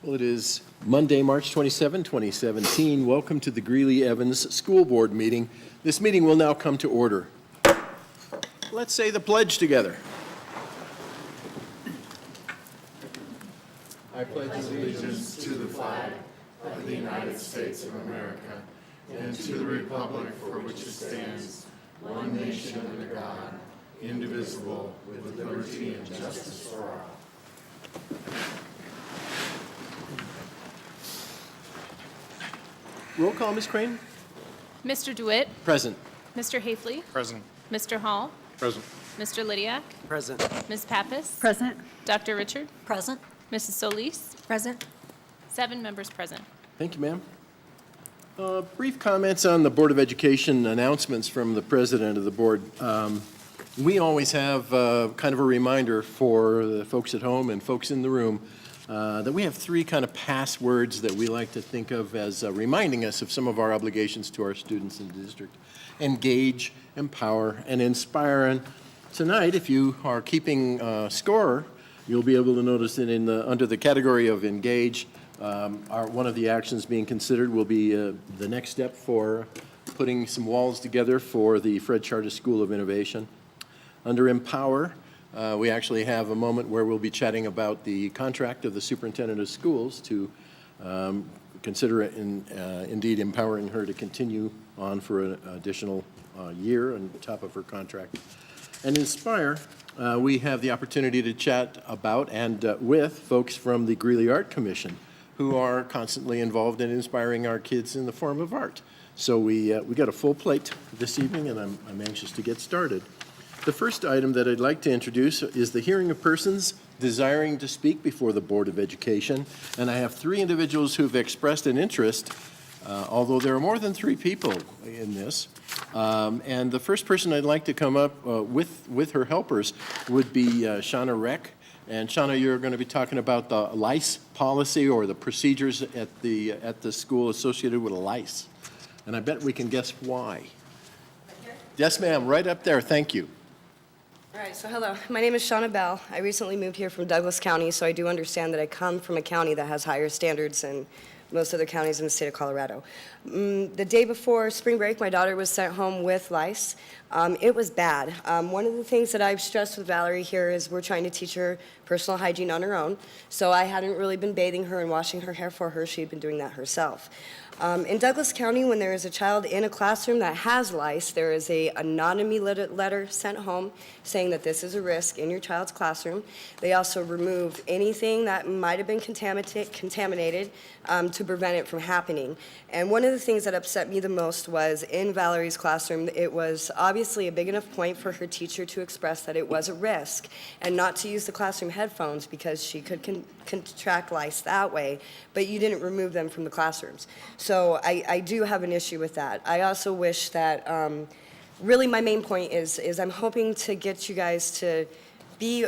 Well, it is Monday, March 27, 2017. Welcome to the Greeley-Evans School Board meeting. This meeting will now come to order. Let's say the pledge together. I pledge allegiance to the flag of the United States of America and to the republic for which it stands, one nation under God, indivisible, with liberty and justice for all. Roll call, Ms. Crane. Mr. DeWitt. Present. Mr. Hafley. Present. Mr. Hall. Present. Mr. Lydiak. Present. Ms. Pappas. Present. Dr. Richard. Present. Mrs. Solis. Present. 7 members present. Thank you, ma'am. Brief comments on the Board of Education announcements from the president of the board. We always have kind of a reminder for the folks at home and folks in the room that we have 3 kind of passwords that we like to think of as reminding us of some of our obligations to our students in the district. Engage, empower, and inspire. And tonight, if you are keeping score, you'll be able to notice that under the category of engage, one of the actions being considered will be the next step for putting some walls together for the Fred Charter School of Innovation. Under empower, we actually have a moment where we'll be chatting about the contract of the superintendent of schools to consider indeed empowering her to continue on for an additional year on top of her contract. And inspire, we have the opportunity to chat about and with folks from the Greeley Art Commission who are constantly involved in inspiring our kids in the form of art. So we got a full plate this evening, and I'm anxious to get started. The first item that I'd like to introduce is the hearing of persons desiring to speak before the Board of Education. And I have 3 individuals who've expressed an interest, although there are more than 3 people in this. And the first person I'd like to come up with her helpers would be Shauna Reck. And Shauna, you're going to be talking about the lice policy or the procedures at the school associated with lice. And I bet we can guess why. Yes, ma'am, right up there. Thank you. All right, so hello. My name is Shauna Bell. I recently moved here from Douglas County, so I do understand that I come from a county that has higher standards than most other counties in the state of Colorado. The day before spring break, my daughter was sent home with lice. It was bad. One of the things that I've stressed with Valerie here is we're trying to teach her personal hygiene on her own. So I hadn't really been bathing her and washing her hair for her. She'd been doing that herself. In Douglas County, when there is a child in a classroom that has lice, there is an anonymous letter sent home saying that this is a risk in your child's classroom. They also remove anything that might have been contaminated to prevent it from happening. And one of the things that upset me the most was in Valerie's classroom, it was obviously a big enough point for her teacher to express that it was a risk and not to use the classroom headphones because she could contract lice that way, but you didn't remove them from the classrooms. So I do have an issue with that. I also wish that, really my main point is I'm hoping to get you guys to be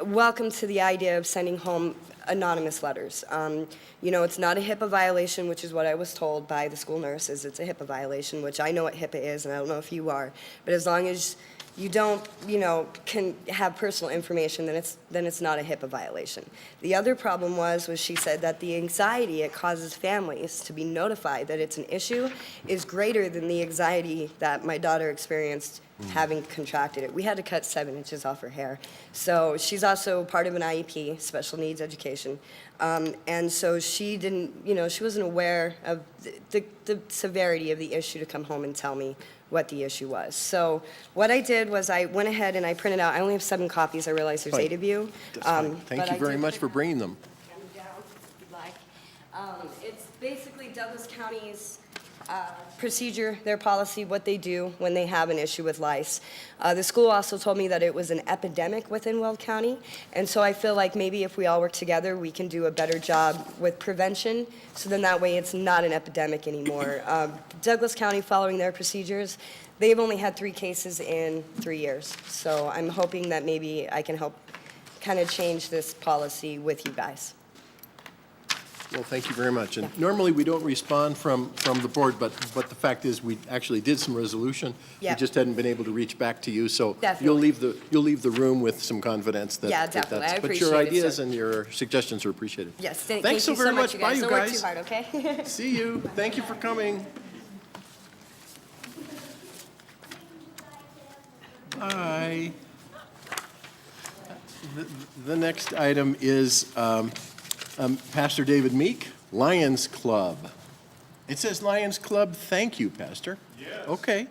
welcome to the idea of sending home anonymous letters. You know, it's not a HIPAA violation, which is what I was told by the school nurses. It's a HIPAA violation, which I know what HIPAA is, and I don't know if you are. But as long as you don't, can have personal information, then it's not a HIPAA violation. The other problem was she said that the anxiety it causes families to be notified that it's an issue is greater than the anxiety that my daughter experienced having contracted it. We had to cut 7 inches off her hair. So she's also part of an IEP, special needs education. And so she didn't, she wasn't aware of the severity of the issue to come home and tell me what the issue was. So what I did was I went ahead and I printed out, I only have 7 copies, I realize there's 8 of you. That's fine. Thank you very much for bringing them. Down, if you'd like. It's basically Douglas County's procedure, their policy, what they do when they have an issue with lice. The school also told me that it was an epidemic within Weld County, and so I feel like maybe if we all work together, we can do a better job with prevention, so then that way it's not an epidemic anymore. Douglas County, following their procedures, they've only had 3 cases in 3 years, so I'm hoping that maybe I can help kind of change this policy with you guys. Well, thank you very much. And normally, we don't respond from the board, but the fact is, we actually did some resolution. We Yeah. just hadn't been able to reach back to you, so Definitely. you'll leave the room with some confidence that. Yeah, that definitely. that's- I But your appreciate it, ideas sir. and your suggestions are appreciated. Yes, Thanks thank so you very so much. much, you Bye, guys. you Don't work guys. too hard, okay? See you. Thank you for coming. Bye. The next item is Pastor David Meek, Lions Club. It says Lions Club. Thank you, Pastor. Yes. Okay.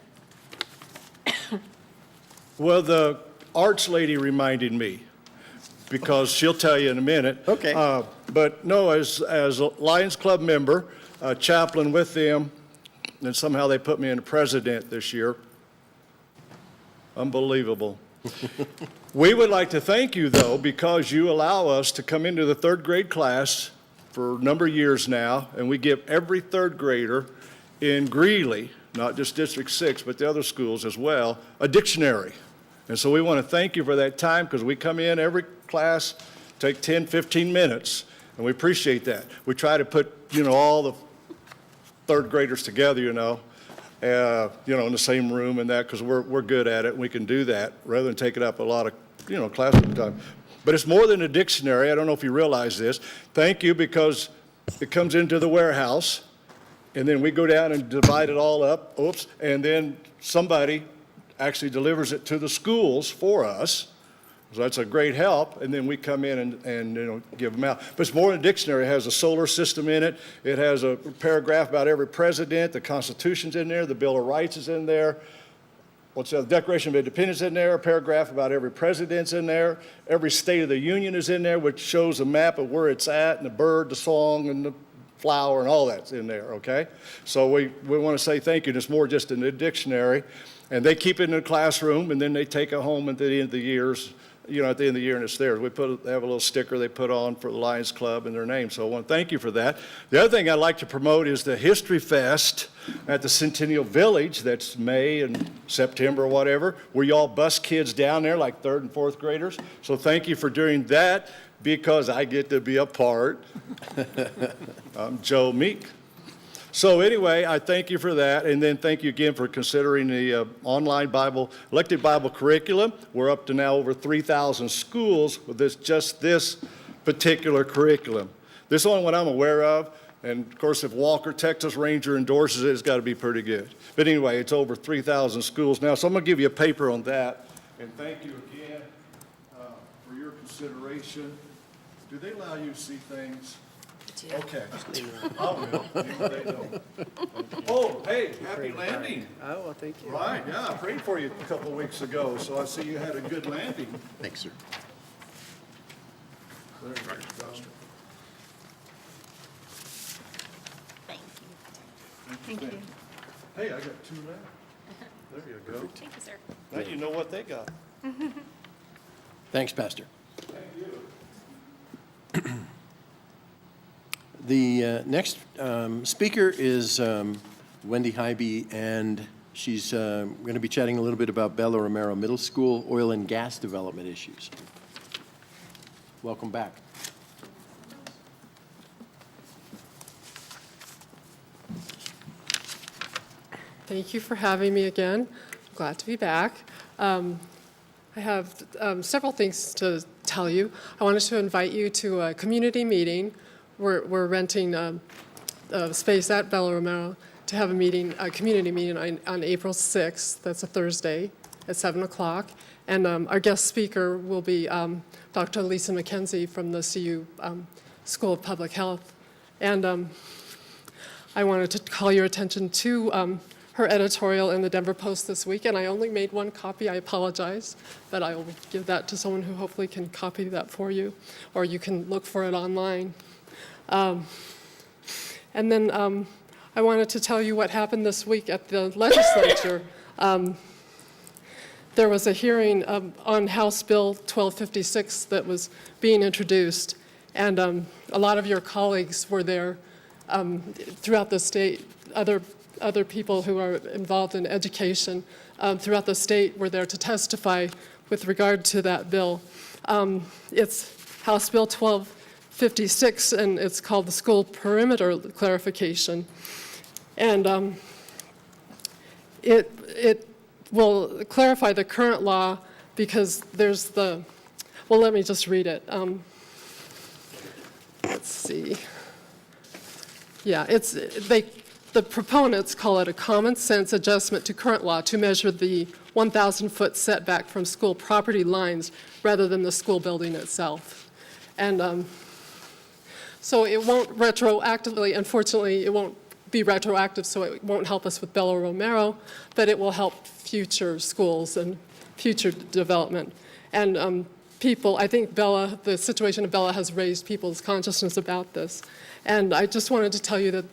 Well, the arts lady reminded me, because she'll tell you in a minute. Okay. But no, as a Lions Club member, a chaplain with them, and somehow they put me in president this year. Unbelievable. We would like to thank you, though, because you allow us to come into the third grade class for a number of years now, and we give every third grader in Greeley, not just District 6, but the other schools as well, a dictionary. And so we want to thank you for that time, because we come in every class, take 10, 15 minutes, and we appreciate that. We try to put, all the third graders together, in the same room and that, because we're good at it, and we can do that, rather than taking up a lot of, classroom time. But it's more than a dictionary. I don't know if you realize this. Thank you, because it comes into the warehouse, and then we go down and divide it all up, and then somebody actually delivers it to the schools for us. So that's a great help, and then we come in and give them out. But it's more than a dictionary. It has a solar system in it. It has a paragraph about every president. The Constitution's in there. The Bill of Rights is in there. The Declaration of Independence in there. A paragraph about every president's in there. Every State of the Union is in there, which shows a map of where it's at, and the bird, the song, and the flower, and all that's in there, okay? So we want to say thank you. And it's more just in the dictionary. And they keep it in the classroom, and then they take it home at the end of the years. At the end of the year, and it's theirs. They have a little sticker they put on for the Lions Club and their name, so I want to thank you for that. The other thing I'd like to promote is the History Fest at the Centennial Village. That's May and September or whatever, where y'all bus kids down there like third and fourth graders. So thank you for doing that, because I get to be a part. I'm Joe Meek. So anyway, I thank you for that, and then thank you again for considering the online elected Bible curriculum. We're up to now over 3,000 schools with just this particular curriculum. This is the only one I'm aware of, and of course, if Walker, Texas Ranger endorses it, it's got to be pretty good. But anyway, it's over 3,000 schools now, so I'm going to give you a paper on that. And thank you again for your consideration. Do they allow you to see things? Okay. I will. They don't. Oh, hey, happy landing. Oh, well, thank you. Right, yeah, I prayed for you a couple of weeks ago, so I see you had a good landing. Thanks, sir. There you go. Thank you. Hey, I got 2 left. There you go. Thank you, sir. Now you know what they got. Thanks, Pastor. Thank you. The next speaker is Wendy Hybe, and she's going to be chatting a little bit about Bella Romero Middle School oil and gas development issues. Welcome back. Thank you for having me again. Glad to be back. I have several things to tell you. I wanted to invite you to a community meeting. We're renting a space at Bella Romero to have a community meeting on April 6th. That's a Thursday at 7 o'clock. And our guest speaker will be Dr. Lisa McKenzie from the CU School of Public Health. And I wanted to call your attention to her editorial in the Denver Post this week, and I only made 1 copy. I apologize, but I will give that to someone who hopefully can copy that for you, or you can look for it online. And then I wanted to tell you what happened this week at the legislature. There was a hearing on House Bill 1256 that was being introduced, and a lot of your colleagues were there throughout the state. Other people who are involved in education throughout the state were there to testify with regard to that bill. It's House Bill 1256. 56, and it's called the School Perimeter Clarification. And it will clarify the current law because there's the, well, let me just read it. Let's see. Yeah, the proponents call it a common sense adjustment to current law to measure the 1,000-foot setback from school property lines rather than the school building itself. And so it won't retroactively, unfortunately, it won't be retroactive, so it won't help us with Bella Romero, but it will help future schools and future development. And people, I think the situation of Bella has raised people's consciousness about this. And I just wanted to tell you that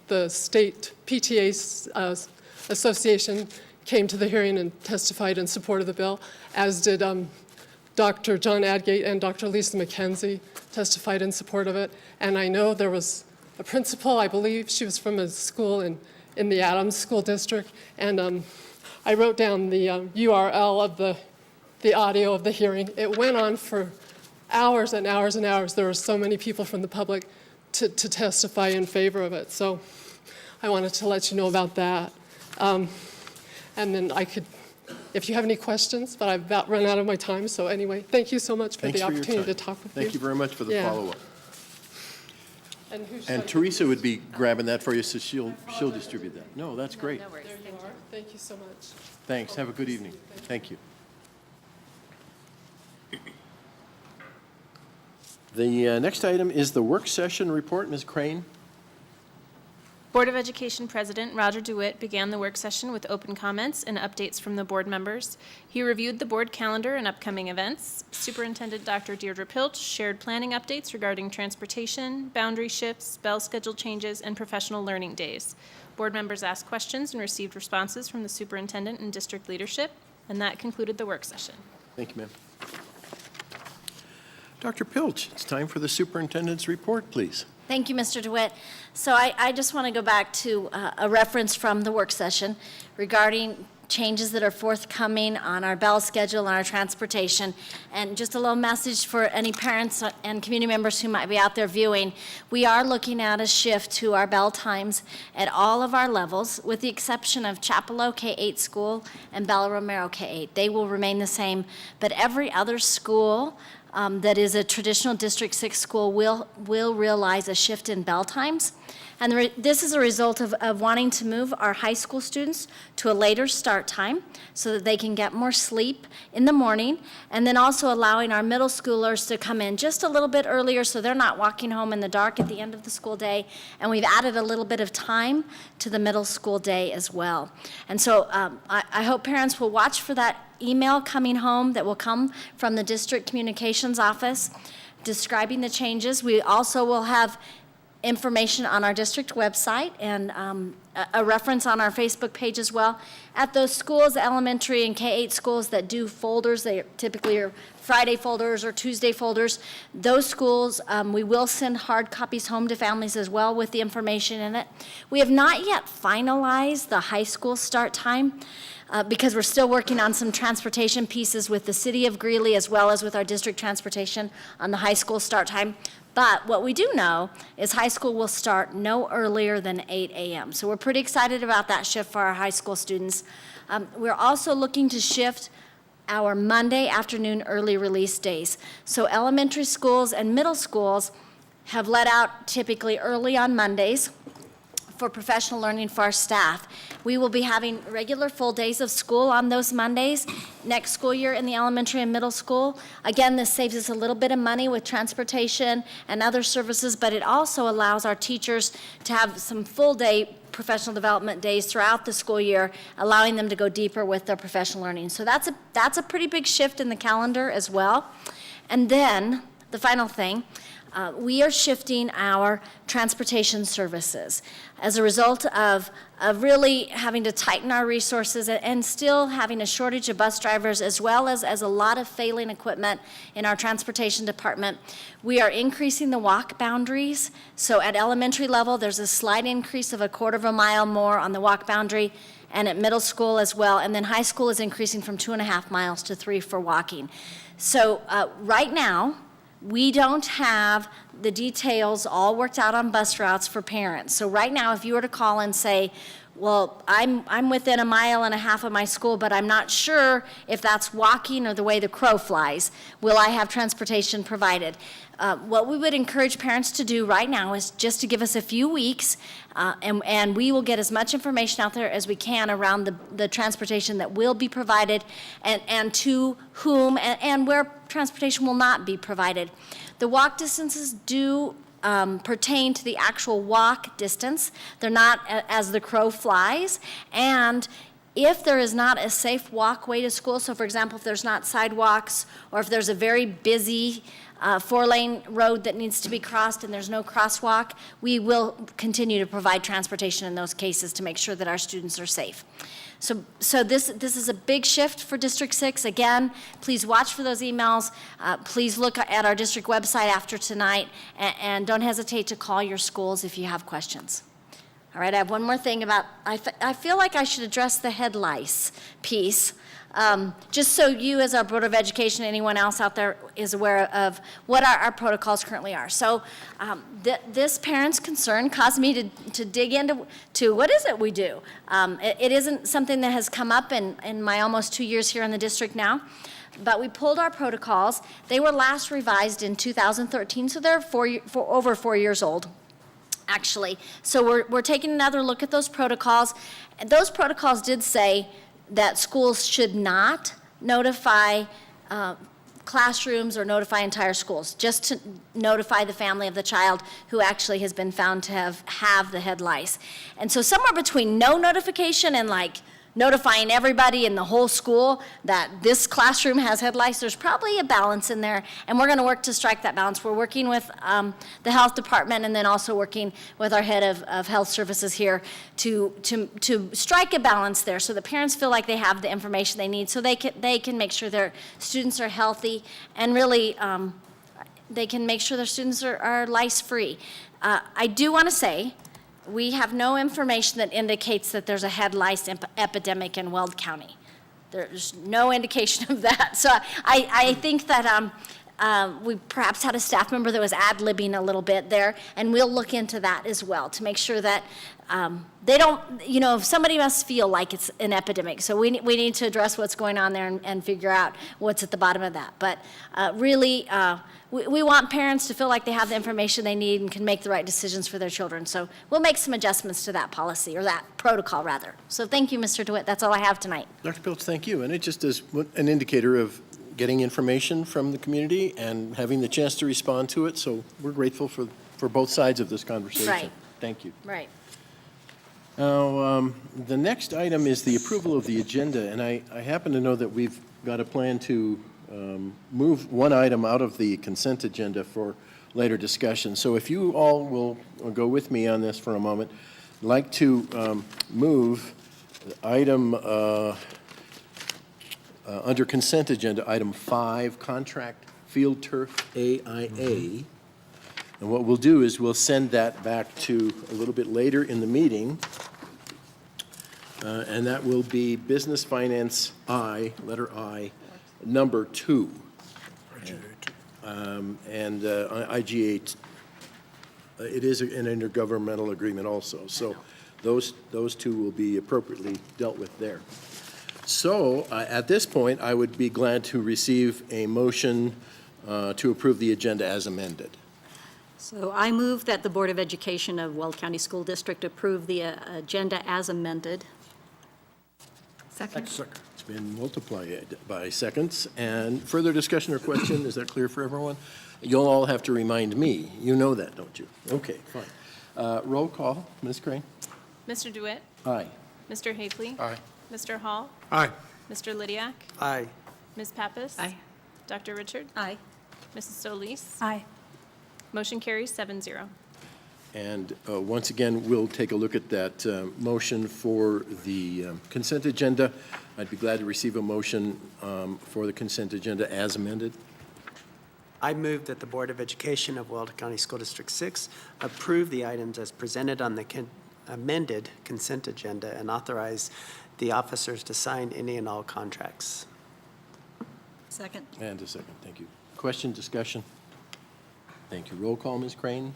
the state PTA association came to the hearing and testified in support of the bill, as did Dr. John Adgate and Dr. Lisa McKenzie testified in support of it. And I know there was a principal, I believe she was from a school in the Adams School District, and I wrote down the URL of the audio of the hearing. It went on for hours and hours and hours. There were so many people from the public to testify in favor of it. So I wanted to let you know about that. And then if you have any questions, but I've about run out of my time. So anyway, thank you so much for Thanks the for your opportunity time. to talk with you. Thank you very much for the Yeah. follow-up. And who should And I- Teresa would be grabbing that for you, so she'll distribute that. No, that's great. No worries. There you are. Thank you so much. Thanks. Have a good evening. Thank you. The next item is the work session report. Ms. Crane? Board of Education President Roger DeWitt began the work session with open comments and updates from the board members. He reviewed the board calendar and upcoming events. Superintendent Dr. Deirdre Pilch shared planning updates regarding transportation, boundary shifts, bell schedule changes, and professional learning days. Board members asked questions and received responses from the superintendent and district leadership, and that concluded the work session. Thank you, ma'am. Dr. Pilch, it's time for the superintendent's report, please. Thank you, Mr. DeWitt. So I just want to go back to a reference from the work session regarding changes that are forthcoming on our bell schedule and our transportation. And just a little message for any parents and community members who might be out there viewing. We are looking at a shift to our bell times at all of our levels, with the exception of Chapelo K-8 school and Bella Romero K-8. They will remain the same, but every other school that is a traditional District 6 school will realize a shift in bell times. And this is a result of wanting to move our high school students to a later start time so that they can get more sleep in the morning, and then also allowing our middle schoolers to come in just a little bit earlier so they're not walking home in the dark at the end of the school day. And we've added a little bit of time to the middle school day as well. And so I hope parents will watch for that email coming home that will come from the district communications office describing the changes. We also will have information on our district website and a reference on our Facebook page as well. At those schools, elementary and K-8 schools that do folders, they typically are Friday folders or Tuesday folders. Those schools, we will send hard copies home to families as well with the information in it. We have not yet finalized the high school start time because we're still working on some transportation pieces with the city of Greeley as well as with our district transportation on the high school start time. But what we do know is high school will start no earlier than 8 a.m. So we're pretty excited about that shift for our high school students. We're also looking to shift our Monday afternoon early release days. So elementary schools and middle schools have let out typically early on Mondays for professional learning for our staff. We will be having regular full days of school on those Mondays next school year in the elementary and middle school. Again, this saves us a little bit of money with transportation and other services, but it also allows our teachers to have some full day professional development days throughout the school year, allowing them to go deeper with their professional learning. So that's a pretty big shift in the calendar as well. And then the final thing, we are shifting our transportation services as a result of really having to tighten our resources and still having a shortage of bus drivers as well as a lot of failing equipment in our transportation department. We are increasing the walk boundaries. So at elementary level, there's a slight increase of 1/4 mile more on the walk boundary, and at middle school as well. And then high school is increasing from 2.5 miles to 3 for walking. So right now, We don't have the details all worked out on bus routes for parents. So right now, if you were to call and say, well, I'm within 1.5 miles of my school, but I'm not sure if that's walking or the way the crow flies, will I have transportation provided? What we would encourage parents to do right now is just to give us a few weeks, and we will get as much information out there as we can around the transportation that will be provided and to whom and where transportation will not be provided. The walk distances do pertain to the actual walk distance. They're not as the crow flies. And if there is not a safe walkway to school, so for example, if there's not sidewalks or if there's a very busy 4-lane road that needs to be crossed and there's no crosswalk, we will continue to provide transportation in those cases to make sure that our students are safe. So this is a big shift for District 6. Again, please watch for those emails. Please look at our district website after tonight, and don't hesitate to call your schools if you have questions. All right, I have one more thing about, I feel like I should address the head lice piece. Just so you, as our Board of Education, anyone else out there is aware of what our protocols currently are. So this parent's concern caused me to dig into what is it we do. It isn't something that has come up in my almost 2 years here in the district now, but we pulled our protocols. They were last revised in 2013, so they're over 4 years old, actually. So we're taking another look at those protocols. Those protocols did say that schools should not notify classrooms or notify entire schools, just to notify the family of the child who actually has been found to have the head lice. And so somewhere between no notification and like notifying everybody in the whole school that this classroom has head lice, there's probably a balance in there, and we're going to work to strike that balance. We're working with the health department and then also working with our head of health services here to strike a balance there so that parents feel like they have the information they need so they can make sure their students are healthy and really they can make sure their students are lice-free. I do want to say, we have no information that indicates that there's a head lice epidemic in Weld County. There's no indication of that. So I think that we perhaps had a staff member that was ad-libbing a little bit there, and we'll look into that as well to make sure that they don't, somebody must feel like it's an epidemic. So we need to address what's going on there and figure out what's at the bottom of that. But really, we want parents to feel like they have the information they need and can make the right decisions for their children. So we'll make some adjustments to that policy, or that protocol, rather. So thank you, Mr. DeWitt. That's all I have tonight. Dr. Pilch, thank you. And it just is an indicator of getting information from the community and having the chance to respond to it. So we're grateful for both sides of this conversation. Right. Thank you. Right. Now, the next item is the approval of the agenda, and I happen to know that we've got a plan to move one item out of the consent agenda for later discussion. So if you all will go with me on this for a moment, I'd like to move item under consent agenda, item 5, contract field turf AIA. And what we'll do is we'll send that back to a little bit later in the meeting, and that will be Business Finance I, letter I, number 2. And IGA, it is an intergovernmental agreement also. So those two will be appropriately dealt with there. So at this point, I would be glad to receive a motion to approve the agenda as amended. So I move that the Board of Education of Weld County School District approve the agenda as amended. Second. It's been multiplied by seconds. And further discussion or question, is that clear for everyone? You'll all have to remind me. You know that, don't you? Okay, fine. Roll call, Ms. Crane? Mr. DeWitt? Aye. Mr. Haefele? Aye. Mr. Hall? Aye. Mr. Lydiak? Aye. Ms. Pappas? Aye. Dr. Richard? Aye. Mrs. Solis? Aye. Motion carries 7-0. And once again, we'll take a look at that motion for the consent agenda. I'd be glad to receive a motion for the consent agenda as amended. I move that the Board of Education of Weld County School District 6 approve the items as presented on the amended consent agenda and authorize the officers to sign any and all contracts. Second. And a second, thank you. Question, discussion? Thank you. Roll call, Ms. Crane?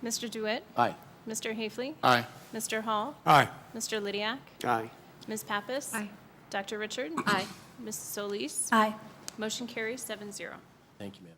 Mr. DeWitt? Aye. Mr. Hafley? Aye. Mr. Hall? Aye. Mr. Lydiak? Aye. Ms. Pappas? Aye. Dr. Richard? Aye. Mrs. Solis? Aye. Motion carries 7-0. Thank you, ma'am.